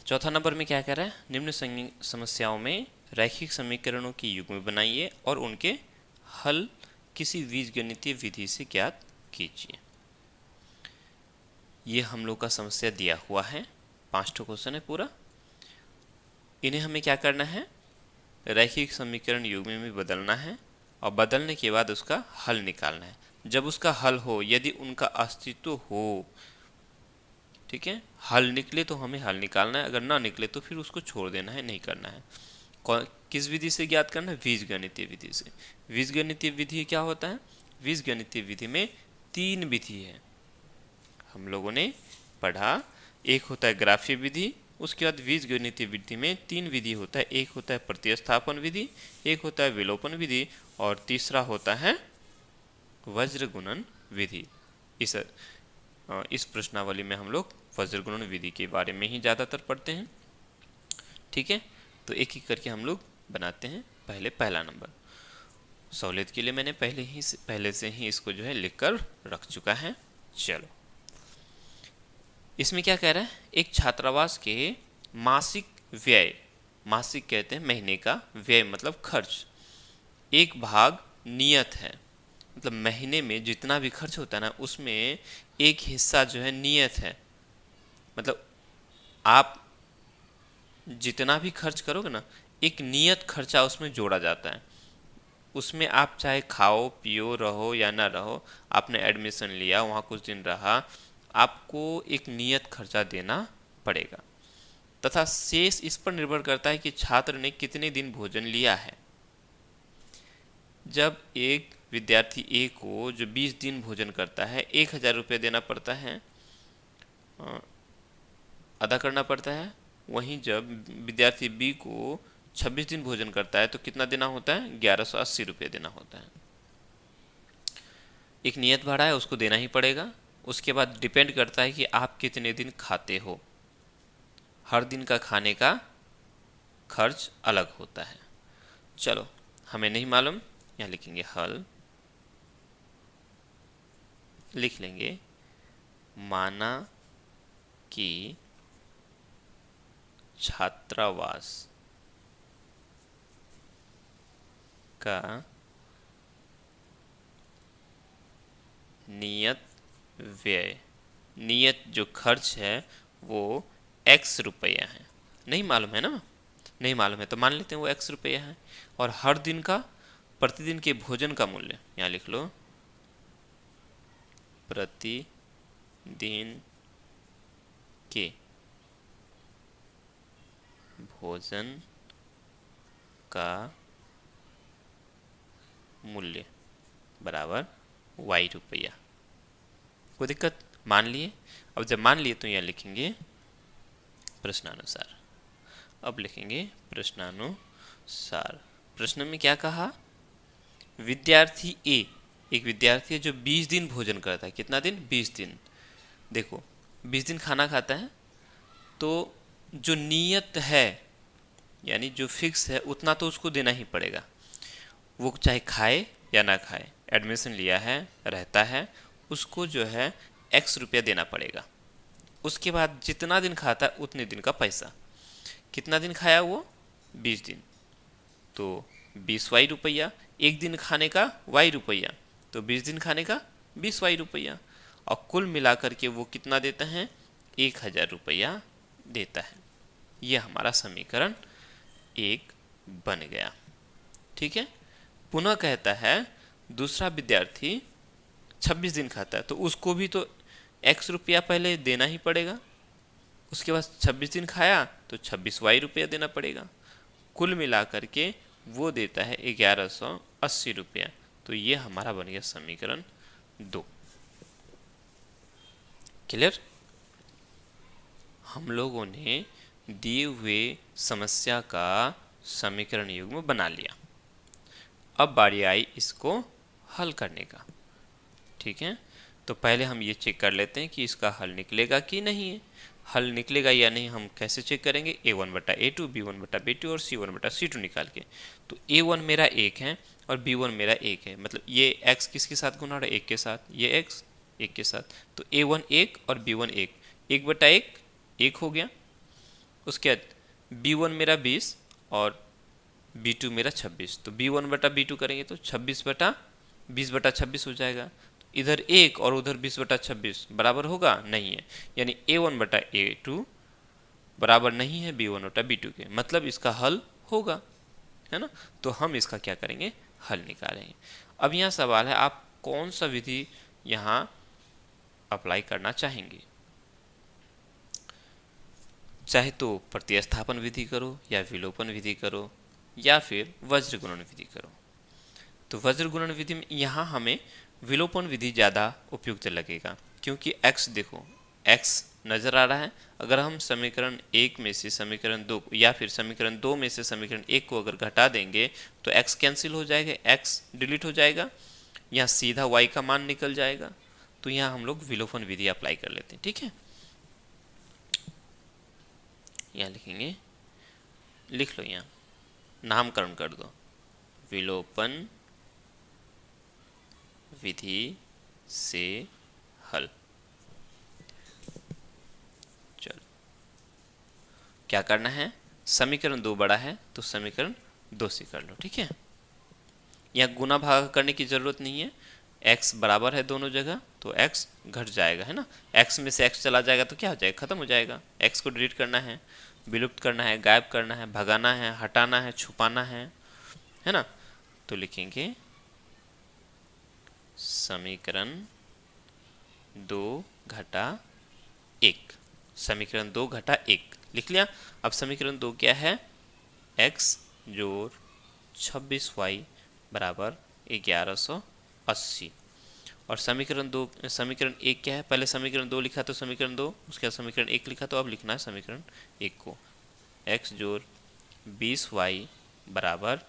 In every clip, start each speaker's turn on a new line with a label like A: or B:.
A: चौथा नंबर में क्या कह रहा है, निम्न समस्याओं में रैखिक समीकरणों की युग्म बनाइए और उनके हल किसी बीजगणितीय विधि से ज्ञात कीजिए। ये हम लोग का समस्या दिया हुआ है, 5 क्वेश्चन है पूरा। इन्हें हमें क्या करना है, रैखिक समीकरण युग्म में बदलना है और बदलने के बाद उसका हल निकालना है। जब उसका हल हो, यदि उनका अस्तित्व हो, ठीक है, हल निकले तो हमें हल निकालना है, अगर ना निकले तो फिर उसको छोड़ देना है, नहीं करना है। किस विधि से ज्ञात करना है, बीजगणितीय विधि से। बीजगणितीय विधि क्या होता है, बीजगणितीय विधि में 3 विधि है, हम लोगों ने पढ़ा। एक होता है ग्राफीय विधि, उसके बाद बीजगणितीय विधि में 3 विधि होता है। एक होता है प्रतिस्थापन विधि, एक होता है विलोपन विधि और तीसरा होता है वज्र गुणन विधि। इस प्रश्नावली में हम लोग वज्र गुणन विधि के बारे में ही ज़्यादातर पढ़ते हैं, ठीक है। तो एक एक करके हम लोग बनाते हैं। पहला नंबर सहूलियत के लिए मैंने पहले से ही इसको जो है लिख कर रख चुका है। चलो, इसमें क्या कह रहा है, एक छात्रावास के मासिक व्यय, मासिक कहते हैं महीने का, व्यय मतलब खर्च, एक भाग नियत है, मतलब महीने में जितना भी खर्च होता है ना, उसमें एक हिस्सा जो है नियत है, मतलब आप जितना भी खर्च करोगे ना, एक नियत खर्चा उसमें जोड़ा जाता है। उसमें आप चाहे खाओ पियो रहो या ना रहो, आपने एडमिशन लिया, वहाँ कुछ दिन रहा, आपको एक नियत खर्चा देना पड़ेगा। तथा शेष इस पर निर्भर करता है कि छात्र ने कितने दिन भोजन लिया है। जब एक विद्यार्थी ए को जो 20 दिन भोजन करता है, 1000 रुपये देना पड़ता है, अदा करना पड़ता है। वहीं जब विद्यार्थी बी को 26 दिन भोजन करता है तो कितना देना होता है, 1180 रुपये देना होता है। एक नियत भाड़ा है, उसको देना ही पड़ेगा। उसके बाद डिपेंड करता है कि आप कितने दिन खाते हो, हर दिन का खाने का खर्च अलग होता है। चलो, हमें नहीं मालूम, यहाँ लिखेंगे हल, लिख लेंगे माना कि छात्रावास का नियत व्यय, नियत जो खर्च है वो x रुपया है। नहीं मालूम है ना, नहीं मालूम है तो मान लेते हैं वो x रुपया है। और हर दिन का, प्रतिदिन के भोजन का मूल्य, यहाँ लिख लो, प्रतिदिन के भोजन का मूल्य बराबर y रुपया। कोई दिक्कत, मान लिए। अब जब मान लिए तो यहाँ लिखेंगे प्रश्नानुसार। अब लिखेंगे प्रश्नानुसार। प्रश्न में क्या कहा, विद्यार्थी ए, एक विद्यार्थी है जो 20 दिन भोजन करता है। कितना दिन, 20 दिन। देखो 20 दिन खाना खाता है, तो जो नियत है यानी जो फिक्स है उतना तो उसको देना ही पड़ेगा। वो चाहे खाए या ना खाए, एडमिशन लिया है, रहता है, उसको जो है x रुपया देना पड़ेगा। उसके बाद जितना दिन खाता है उतने दिन का पैसा। कितना दिन खाया वो, 20 दिन, तो 20y रुपया। एक दिन खाने का y रुपया, तो 20 दिन खाने का 20y रुपया। और कुल मिलाकर के वो कितना देता है, 1000 रुपया देता है। यह हमारा समीकरण 1 बन गया, ठीक है। पुनः कहता है दूसरा विद्यार्थी 26 दिन खाता है, तो उसको भी तो x रुपया पहले देना ही पड़ेगा। उसके बाद 26 दिन खाया तो 26y रुपया देना पड़ेगा। कुल मिलाकर के वो देता है 1180 रुपया। तो ये हमारा बन गया समीकरण 2। क्लियर। हम लोगों ने दिए हुए समस्या का समीकरण युग्म बना लिया। अब बारी आई इसको हल करने का, ठीक है। तो पहले हम ये चेक कर लेते हैं कि इसका हल निकलेगा कि नहीं है। हल निकलेगा या नहीं हम कैसे चेक करेंगे, a1/a2, b1/b2 और c1/c2 निकाल के। तो a1 मेरा 1 है और b1 मेरा 1 है, मतलब ये x किसके साथ गुना रहा है, 1 के साथ, ये x 1 के साथ। तो a1 1 और b1 1, 1/1 1 हो गया। उसके बाद B1 मेरा 20 और B2 मेरा 26, तो B1 बटा B2 करेंगे तो 26 बटा 20 बटा 26 हो जाएगा। तो इधर 1 और उधर 20 बटा 26 बराबर होगा, नहीं है, यानी A1 बटा A2 बराबर नहीं है B1 बटा B2 के, मतलब इसका हल होगा, है ना। तो हम इसका क्या करेंगे, हल निकालेंगे। अब यहाँ सवाल है आप कौन सा विधि यहाँ अप्लाई करना चाहेंगे, चाहे तो प्रतिस्थापन विधि करो या विलोपन विधि करो या फिर वज्र गुणन विधि करो। तो वज्र गुणन विधि में यहाँ हमें विलोपन विधि ज़्यादा उपयुक्त लगेगा, क्योंकि x देखो x नज़र आ रहा है, अगर हम समीकरण 1 में से समीकरण 2 या फिर समीकरण 2 में से समीकरण 1 को अगर घटा देंगे तो x कैंसिल हो जाएगा, x डिलीट हो जाएगा, यहाँ सीधा y का मान निकल जाएगा। तो यहाँ हम लोग विलोपन विधि अप्लाई कर लेते हैं, ठीक है। यहाँ लिखेंगे, लिख लो, यहाँ नामकरण कर दो, विलोपन विधि से हल। चलो क्या करना है, समीकरण 2 बड़ा है तो समीकरण 2 से कर लो, ठीक है। यहाँ गुना भाग करने की जरूरत नहीं है, x बराबर है दोनों जगह तो x घट जाएगा, है ना। x में से x चला जाएगा तो क्या हो जाएगा, खत्म हो जाएगा। x को डिलीट करना है, विलुप्त करना है, गायब करना है, भगाना है, हटाना है, छुपाना है ना। तो लिखेंगे समीकरण 2 घटा 1, समीकरण 2 घटा 1 लिख लिया। अब समीकरण 2 क्या है, x जोड़ 26y बराबर 1180। और समीकरण 1 क्या है, पहले समीकरण 2 लिखा तो समीकरण 2, उसके बाद समीकरण 1 लिखा तो अब लिखना है समीकरण 1 को, x जोड़ 20y बराबर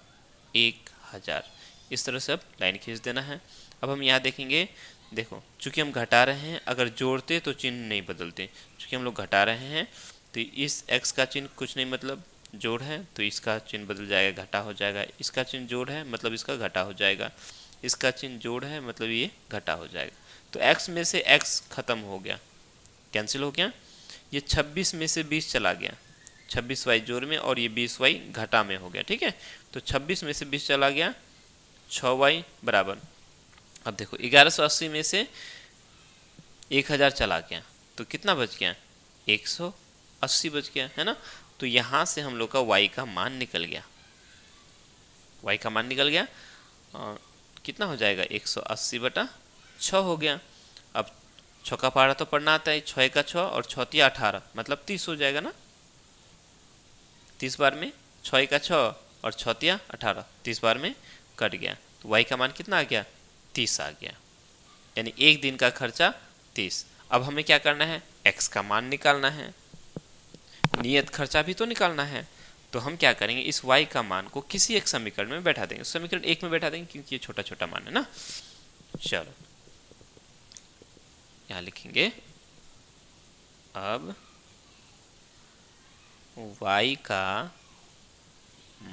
A: 1000। इस तरह से अब लाइन खींच देना है। अब हम यहाँ देखेंगे, देखो चूंकि हम घटा रहे हैं, अगर जोड़ते तो चिन्ह नहीं बदलते, चूंकि हम लोग घटा रहे हैं तो इस x का चिन्ह कुछ नहीं, मतलब जोड़ है तो इसका चिन्ह बदल जाएगा, घटा हो जाएगा। इसका चिन्ह जोड़ है मतलब इसका घटा हो जाएगा, इसका चिन्ह जोड़ है मतलब ये घटा हो जाएगा। तो x में से x खत्म हो गया, कैंसिल हो गया। ये 26 में से 20 चला गया, 26y जोड़ में और ये 20y घटा में हो गया, ठीक है। तो 26 में से 20 चला गया, 6y बराबर, अब देखो 1180 में से 1000 चला गया तो कितना बच गया, 180 बच गया, है ना। तो यहाँ से हम लोग का y का मान निकल गया, y का मान निकल गया, कितना हो जाएगा, 180 बटा 6 हो गया। अब 6 का पहाड़ा तो पढ़ना आता है, 6 का 6 और 6 तिया 18 मतलब 30 हो जाएगा ना। 30 बार में 6 का 6 और 6 तिया 18, 30 बार में कट गया, तो y का मान कितना आ गया, 30 आ गया, यानी एक दिन का खर्चा 30। अब हमें क्या करना है, x का मान निकालना है, नियत खर्चा भी तो निकालना है। तो हम क्या करेंगे, इस y का मान को किसी एक समीकरण में बैठा देंगे, समीकरण 1 में बैठा देंगे क्योंकि ये छोटा छोटा मान है ना। चलो यहाँ लिखेंगे, अब y का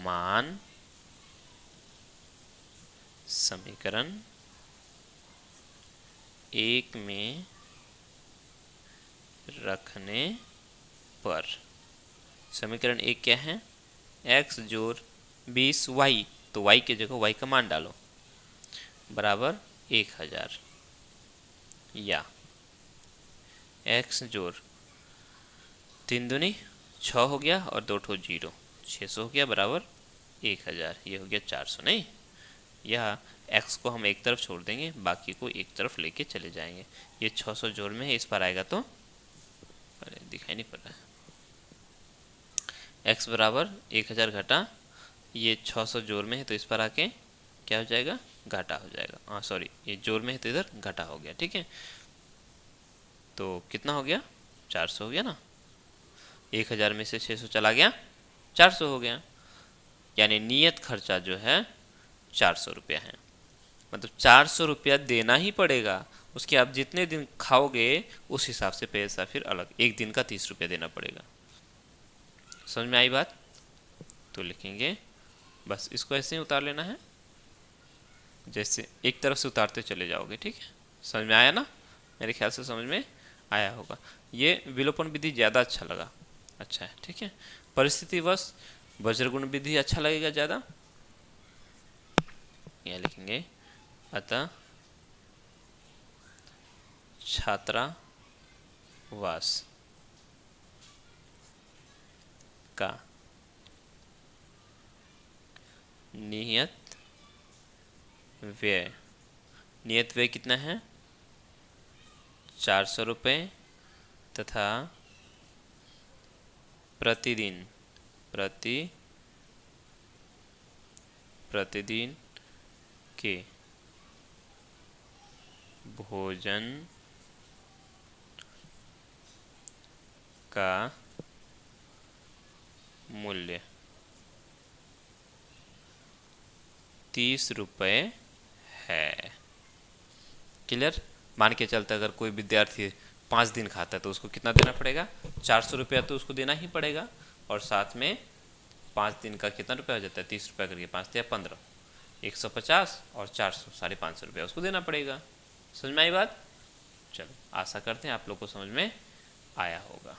A: मान समीकरण 1 में रखने पर, समीकरण 1 क्या है, x जोड़ 20y, तो y के जगह y का मान डालो बराबर 1000, या x जोड़ 3 दूनी 6 हो गया और 2 ठो 0, 600 हो गया बराबर 1000, ये हो गया 400। नहीं, यह x को हम एक तरफ छोड़ देंगे, बाकी को एक तरफ लेके चले जाएंगे। ये 600 जोड़ में है, इस पर आएगा तो, अरे दिखाई नहीं पड़ रहा है, x बराबर 1000 घटा ये 600 जोड़ में है तो इस पर आके क्या हो जाएगा, घाटा हो जाएगा। हाँ सॉरी, ये जोड़ में है तो इधर घाटा हो गया, ठीक है। तो कितना हो गया, 400 हो गया ना, 1000 में से 600 चला गया, 400 हो गया, यानी नियत खर्चा जो है 400 रुपया है, मतलब 400 रुपया देना ही पड़ेगा। उसके आप जितने दिन खाओगे उस हिसाब से पैसा फिर अलग, एक दिन का 30 रुपया देना पड़ेगा। समझ में आई बात, तो लिखेंगे, बस इसको ऐसे ही उतार लेना है, जैसे एक तरफ से उतारते चले जाओगे, ठीक है। समझ में आया ना, मेरे ख्याल से समझ में आया होगा। ये विलोपन विधि ज़्यादा अच्छा लगा, अच्छा है, ठीक है। परिस्थितिवश वज्रगुण विधि अच्छा लगेगा ज़्यादा, यहाँ लिखेंगे अतः छात्रावास का नियत व्यय, नियत व्यय कितना है 400 रुपये तथा प्रतिदिन प्रतिदिन के भोजन का मूल्य 30 रुपये है। क्लियर। मान के चलते अगर कोई विद्यार्थी 5 दिन खाता है तो उसको कितना देना पड़ेगा, 400 रुपया तो उसको देना ही पड़ेगा, और साथ में 5 दिन का कितना रुपया हो जाता है, 30 रुपया करके 5 या 15, 150 और 400, 550 रुपया उसको देना पड़ेगा। समझ में आई बात। चलो आशा करते हैं आप लोग को समझ में आया होगा।